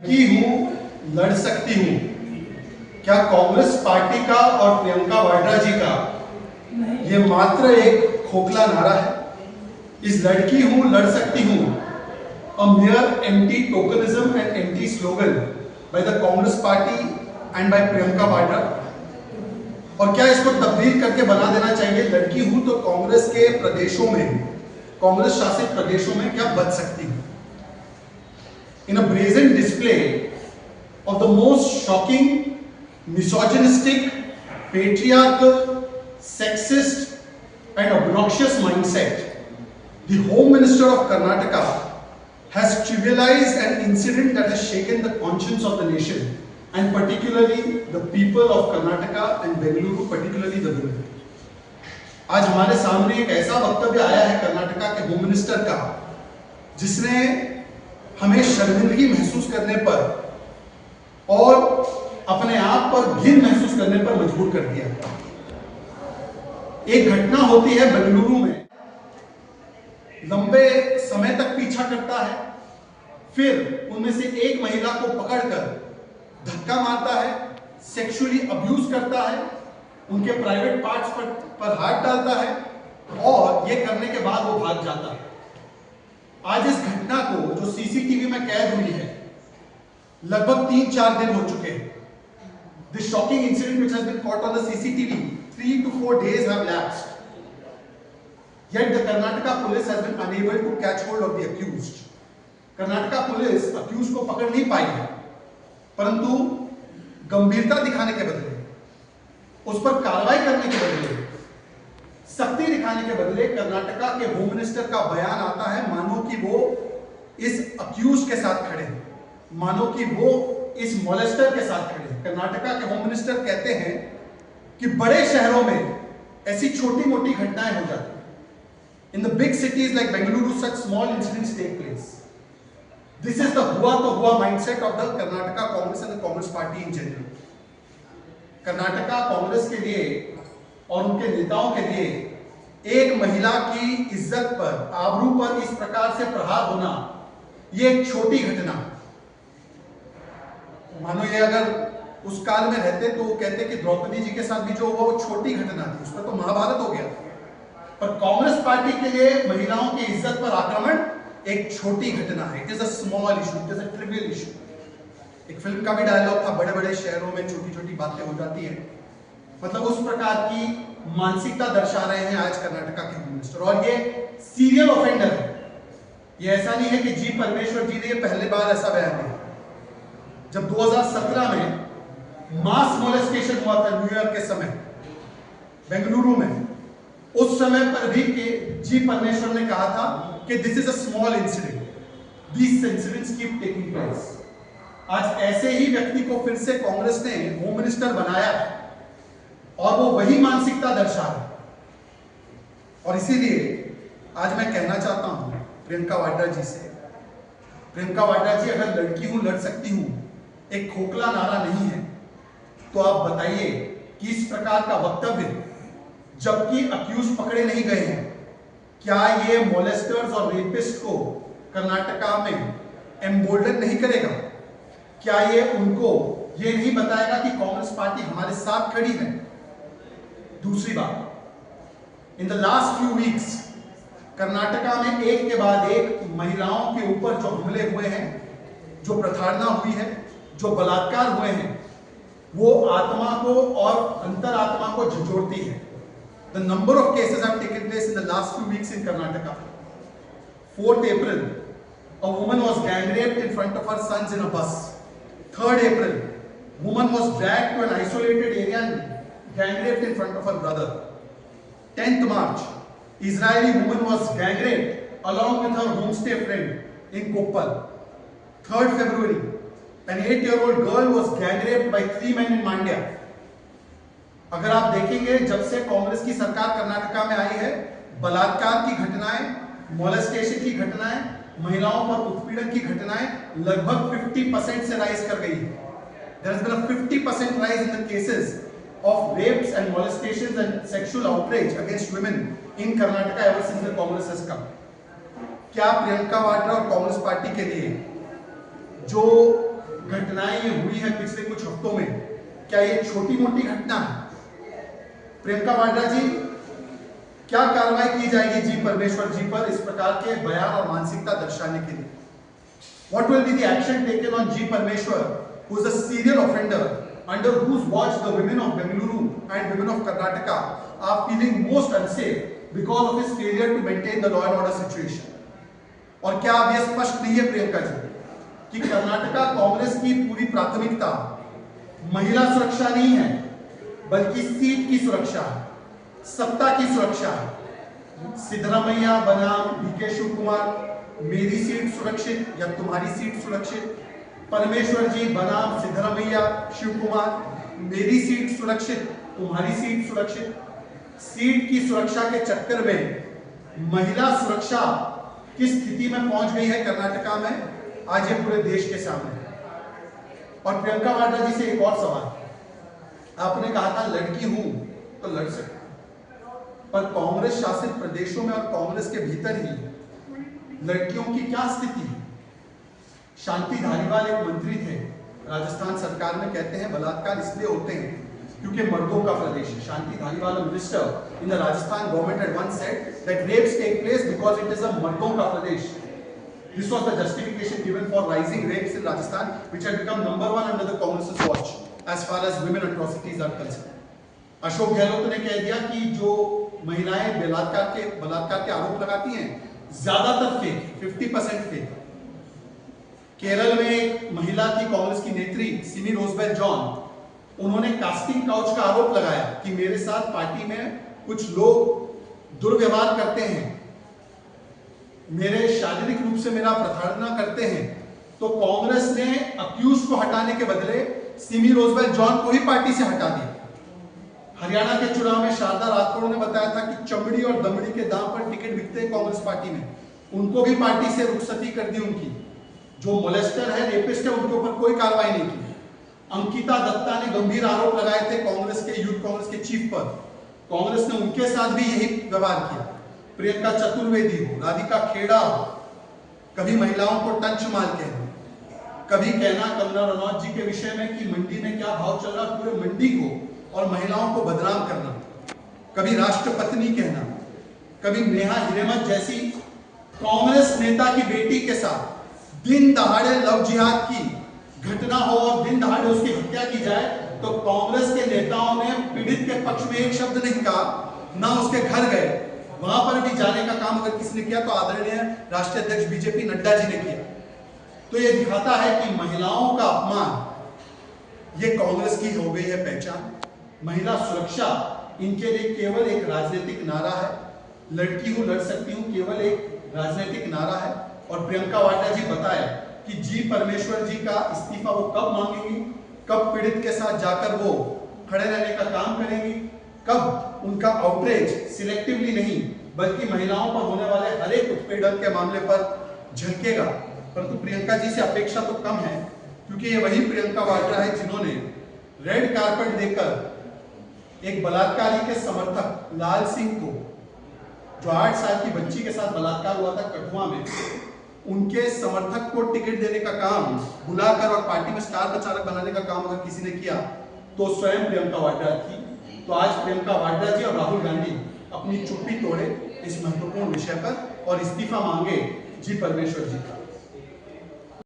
की हूं, लड़ सकती हूं। क्या कांग्रेस पार्टी का और प्रियंका वाड्रा जी का ये मात्र एक खोखला नारा है? इस लड़की हूं, लड़ सकती हूं a mere empty tokenism and empty slogan by the Congress party and by Priyanka Vadra? और क्या इसको तब्दील करके बना देना चाहिए लड़की हूं तो कांग्रेस के प्रदेशों में, कांग्रेस शासित प्रदेशों में क्या बच सकती हूं? In a brazen display of the most shocking, misogynistic, patriarchal, sexist and obnoxious mindset, the Home Minister of Karnataka has trivialized an incident that has shaken the conscience of the nation and particularly the people of Karnataka and Bengaluru, particularly the women. आज हमारे सामने एक ऐसा वक्तव्य आया है कर्नाटका के home minister का जिसने हमें शर्मिंदगी महसूस करने पर और अपने आप पर घिन महसूस करने पर मजबूर कर दिया। एक घटना होती है बेंगलुरु में, लंबे समय तक पीछा करता है, फिर उनमें से एक महिला को पकड़कर धक्का मारता है, सेक्सुअली अब्यूज करता है, उनके प्राइवेट पार्ट्स पर हाथ डालता है और ये करने के बाद वो भाग जाता है। आज इस घटना को जो सीसीटीवी में कैद हुई है, लगभग 3-4 दिन हो चुके हैं। This shocking incident which has been caught on the CCTV, 3 to 4 days have lapsed. Yet the Karnataka police has been unable to catch hold of the accused. Karnataka police accused को पकड़ नहीं पाई है, परंतु गंभीरता दिखाने के बदले, उस पर कार्रवाई करने के बदले, सख्ती दिखाने के बदले कर्नाटका के होम मिनिस्टर का बयान आता है मानो कि वो इस अक्यूज के साथ खड़े हैं, मानो कि वो इस मोलेस्टर के साथ खड़े हैं। कर्नाटका के होम मिनिस्टर कहते हैं कि बड़े शहरों में ऐसी छोटी मोटी घटनाएं हो जाती हैं। In the big cities like Bengaluru, such small incidents take place. This is the हुआ तो हुआ mindset of the Karnataka Congress and the Congress Party in general. Karnataka Congress के लिए और उनके नेताओं के लिए एक महिला की इज्जत पर, आबरू पर इस प्रकार से प्रहार होना, ये एक छोटी घटना। मानो ये अगर उस काल में रहते तो वो कहते कि द्रौपदी जी के साथ भी जो हुआ वो छोटी घटना थी, उस पर तो महाभारत हो गया। पर कांग्रेस पार्टी के लिए महिलाओं की इज्जत पर आक्रमण एक छोटी घटना है। It is a small issue, it is a trivial issue. एक फिल्म का भी डायलॉग था, बड़े बड़े शहरों में छोटी छोटी बातें हो जाती हैं। मतलब उस प्रकार की मानसिकता दर्शा रहे हैं आज कर्नाटका के होम मिनिस्टर, और ये सीरियल ऑफेंडर है। ये ऐसा नहीं है कि जी परमेश्वर जी ने ये पहली बार ऐसा बयान दिया। जब 2017 में मास मोलेस्टेशन हुआ था न्यूयॉर्क के समय बेंगलुरु में, उस समय पर भी जी परमेश्वर ने कहा था कि this is a small incident, these incidents keep taking place. आज ऐसे ही व्यक्ति को फिर से कांग्रेस ने होम मिनिस्टर बनाया और वो वही मानसिकता दर्शा है। और इसीलिए आज मैं कहना चाहता हूं प्रियंका वाड्रा जी से, प्रियंका वाड्रा जी, अगर लड़की हूं लड़ सकती हूं एक खोखला नारा नहीं है, तो आप बताइए कि इस प्रकार का वक्तव्य जबकि अक्यूज पकड़े नहीं गए हैं, क्या ये मोलेस्टर्स और रेपिस्ट को कर्नाटका में एम्बोल्डन नहीं करेगा? क्या ये उनको ये नहीं बताएगा कि कांग्रेस पार्टी हमारे साथ खड़ी है? दूसरी बात, in the last few weeks Karnataka में एक के बाद एक महिलाओं के ऊपर जो हमले हुए हैं, जो प्रताड़ना हुई है, जो बलात्कार हुए हैं, वो आत्मा को और अंतरात्मा को झंझोड़ती है। The number of cases have taken place in the last few weeks in Karnataka. 4th April, a woman was gang raped in front of her sons in a bus. 3rd April, woman was dragged to an isolated area and gang raped in front of her brother. 10th March, Israeli woman was gang raped along with her homestay friend in Koppal. 3rd February, an 8-year-old girl was gang raped by 3 men in Mandya. अगर आप देखेंगे जब से कांग्रेस की सरकार कर्नाटका में आई है, बलात्कार की घटनाएं, मोलेस्टेशन की घटनाएं, महिलाओं पर उत्पीड़न की घटनाएं लगभग 50% से राइज कर गई है। There has been a 50% rise in the cases of rapes and molestations and sexual outrage against women in Karnataka ever since the Congress has come. क्या प्रियंका वाड्रा और कांग्रेस पार्टी के लिए जो घटनाएं ये हुई है पिछले कुछ हफ्तों में, क्या ये छोटी मोटी घटना है? प्रियंका वाड्रा जी, क्या कार्रवाई की जाएगी जी परमेश्वर जी पर इस प्रकार के बयान और मानसिकता दर्शाने के लिए? What will be the action taken on G. Parmeshwar, who is a serial offender, under whose watch the women of Bengaluru and women of Karnataka are feeling most unsafe because of his failure to maintain the law and order situation? और क्या अब यह स्पष्ट नहीं है प्रियंका जी कि कर्नाटका कांग्रेस की पूरी प्राथमिकता महिला सुरक्षा नहीं है, बल्कि सीट की सुरक्षा है, सत्ता की सुरक्षा है? सिद्धरामैया बनाम डीके शिव कुमार, मेरी सीट सुरक्षित या तुम्हारी सीट सुरक्षित? परमेश्वर जी बनाम सिद्धरामैया शिव कुमार, मेरी सीट सुरक्षित तुम्हारी सीट सुरक्षित? सीट की सुरक्षा के चक्कर में महिला सुरक्षा किस स्थिति में पहुंच गई है कर्नाटका में, आज ये पूरे देश के सामने है। और प्रियंका वाड्रा जी से एक और सवाल, आपने कहा था लड़की हूं तो लड़ सकती, पर कांग्रेस शासित प्रदेशों में और कांग्रेस के भीतर ही लड़कियों की क्या स्थिति है? शांति धारीवाल एक मंत्री थे राजस्थान सरकार में, कहते हैं बलात्कार इसलिए होते हैं क्योंकि मर्दों का प्रदेश है। Shanti Dhariwal minister in the Rajasthan government had once said that rapes take place because it is a मर्दों का प्रदेश। This was the justification given for rising rapes in Rajasthan, which had become number one under the Congress's watch as far as women atrocities are concerned. Ashok Gehlot ने कह दिया कि जो महिलाएं बलात्कार के आरोप लगाती हैं ज्यादातर फेक, 50% फेक। केरल में एक महिला थी कांग्रेस की नेत्री सिमी रोजबेल जॉन, उन्होंने कास्टिंग काउच का आरोप लगाया कि मेरे साथ पार्टी में कुछ लोग दुर्व्यवहार करते हैं, मेरे शारीरिक रूप से मेरा प्रताड़ना करते हैं। तो कांग्रेस ने अक्यूज को हटाने के बदले सिमी रोजबेल जॉन को ही पार्टी से हटा दिया। हरियाणा के चुनाव में शारदा राठौड़ ने बताया था कि चमड़ी और दमड़ी के दाम पर टिकट बिकते हैं कांग्रेस पार्टी में, उनको भी पार्टी से रुखसती कर दी उनकी। जो मोलेस्टर है, रेपिस्ट है, उनके ऊपर कोई कार्रवाई नहीं की। अंकिता दत्ता ने गंभीर आरोप लगाए थे कांग्रेस के यूथ कांग्रेस के चीफ पर, कांग्रेस ने उनके साथ भी यही व्यवहार किया। प्रियंका चतुर्वेदी हो, राधिका खेड़ा हो, कभी महिलाओं को टंच मार कहना, कभी कहना कंगना रनौत जी के विषय में कि मंडी में क्या भाव चल रहा, पूरे मंडी को और महिलाओं को बदनाम करना, कभी राष्ट्रपत्नी कहना, कभी नेहा हिरेमठ जैसी कांग्रेस नेता की बेटी के साथ दिन दहाड़े लव जिहाद की घटना हो और दिन दहाड़े उसकी हत्या की जाए, तो कांग्रेस के नेताओं ने पीड़ित के पक्ष में एक शब्द नहीं कहा, ना उसके घर गए। वहां पर भी जाने का काम अगर किसी ने किया तो आदरणीय राष्ट्रीय अध्यक्ष बीजेपी नड्डा जी ने किया। तो यह दिखाता है कि महिलाओं का अपमान ये कांग्रेस की हो गई है पहचान। महिला सुरक्षा इनके लिए केवल एक राजनीतिक नारा है, लड़की हूं लड़ सकती हूं केवल एक राजनीतिक नारा है। और प्रियंका वाड्रा जी बताए कि जी परमेश्वर जी का इस्तीफा वो कब मांगेंगी, कब पीड़ित के साथ जाकर वो खड़े रहने का काम करेंगी, कब उनका आउटरीच सिलेक्टिवली नहीं बल्कि महिलाओं पर होने वाले हर एक उत्पीड़न के मामले पर झलकेगा। परंतु प्रियंका जी से अपेक्षा तो कम है, क्योंकि ये वही प्रियंका वाड्रा है जिन्होंने रेड कारपेट देकर एक बलात्कारी के समर्थक लाल सिंह को, जो 8 साल की बच्ची के साथ बलात्कार हुआ था कठुआ में, उनके समर्थक को टिकट देने का काम बुलाकर और पार्टी में स्टार प्रचारक बनाने का काम अगर किसी ने किया तो स्वयं प्रियंका वाड्रा थी। तो आज प्रियंका वाड्रा जी और राहुल गांधी अपनी चुप्पी तोड़े इस महत्वपूर्ण विषय पर और इस्तीफा मांगे जी परमेश्वर जी का।